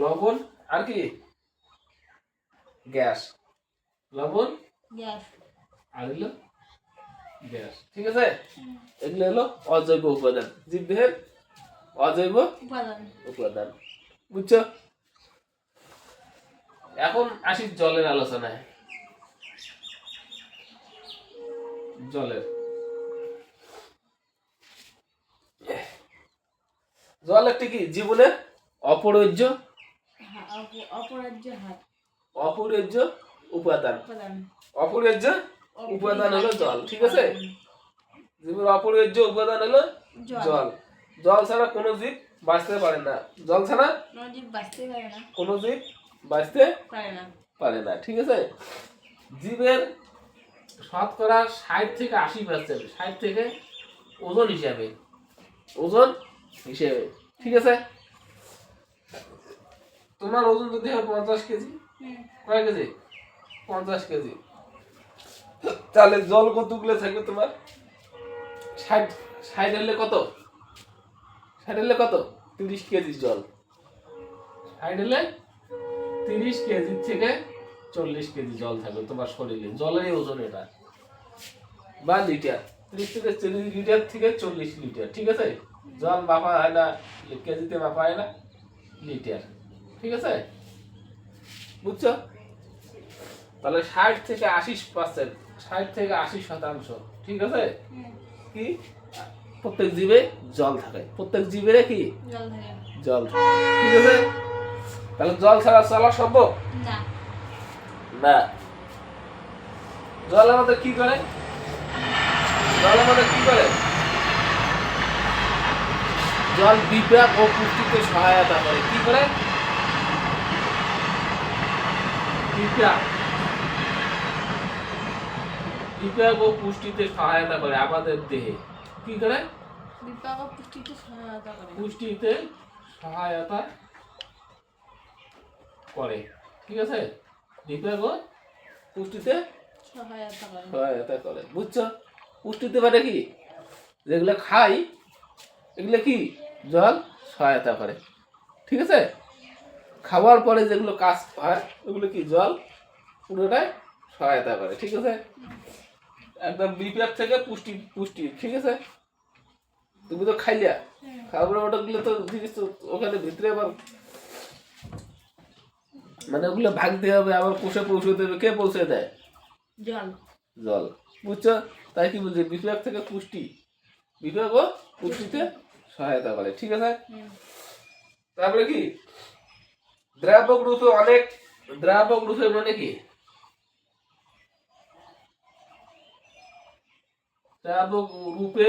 লবণ আর কি গ্যাস, লবণ গ্যাস আর হলো গ্যাস, ঠিক আছে। এগুলো হলো অজৈব উপাদান, জীবদেহের অজৈব উপাদান, বুঝছো। এখন আসি জলের আলোচনায়। জলের জল একটি কি জীবনের অপরিহার্য অপরিহার্য উপাদান। অপরিহার্য উপাদান হলো জল, ঠিক আছে। জীবনের অপরিহার্য উপাদান হলো জল। জল ছাড়া কোনো জীব বাঁচতে পারে না। জল ছাড়া কোনো জীব বাঁচতে পারে না, ঠিক আছে। জীবের শতকরা 60 থেকে 80%, 60 থেকে ওজন হিসাবে, ঠিক আছে। তোমার ওজন যদি হয় 50 কেজি, কয় কেজি? 50 কেজি, তাহলে জল কতগুলো থাকবে তোমার? 60 হলে কত? 60 হলে কত? 30 কেজি জল। 60 হলে 30 কেজি থেকে 40 কেজি জল থাকবে তোমার শরীরে। জলের ওজন এটা, বা লিটার। 30 থেকে 40 লিটার থেকে 40 লিটার, ঠিক আছে। জল মাপা হয় না কেজিতে, মাপা হয় না লিটার, ঠিক আছে, বুঝছো। তাহলে 60 থেকে 80%, 60 থেকে 80%, ঠিক আছে, কি প্রত্যেক জীবে জল থাকে। প্রত্যেক জীবের কি জল থাকে, ঠিক আছে। তাহলে জল ছাড়া চলা সম্ভব না। জল আমাদের কি করে? জল বিপাক ও পুষ্টিতে সহায়তা করে। কি করে? বিপাক ও পুষ্টিতে সহায়তা করে আমাদের দেহে। কি করে? বিপাক ও পুষ্টিতে সহায়তা করে। পুষ্টিতে সহায়তা করে, ঠিক আছে। বিপাক ও পুষ্টিতে সহায়তা করে, বুঝছো। পুষ্টিতে মানে কি? যেগুলো খাই এগুলো কি জল সহায়তা করে, ঠিক আছে। খাওয়ার পরে যেগুলো কাজ হয় ওগুলো কি জল পুরোটাই সহায়তা করে, ঠিক আছে। একদম বিপাক থেকে পুষ্টি, ঠিক আছে। তুমি তো খাইলা, খাবার ওটা গুলো তো জিনিস তো ওখানে ভিতরে আবার মানে ওগুলো ভাগতে হবে, আবার কোষে পৌঁছে দেবে। কে পৌঁছে দেয়? জল, বুঝছো। তাই কি বলছি, বিপাক থেকে পুষ্টি, বিপাক ও পুষ্টিতে সহায়তা করে, ঠিক আছে। তারপরে কি দ্রাবক রূপে অনেক, দ্রাবক রূপে মানে কি? দ্রাবক রূপে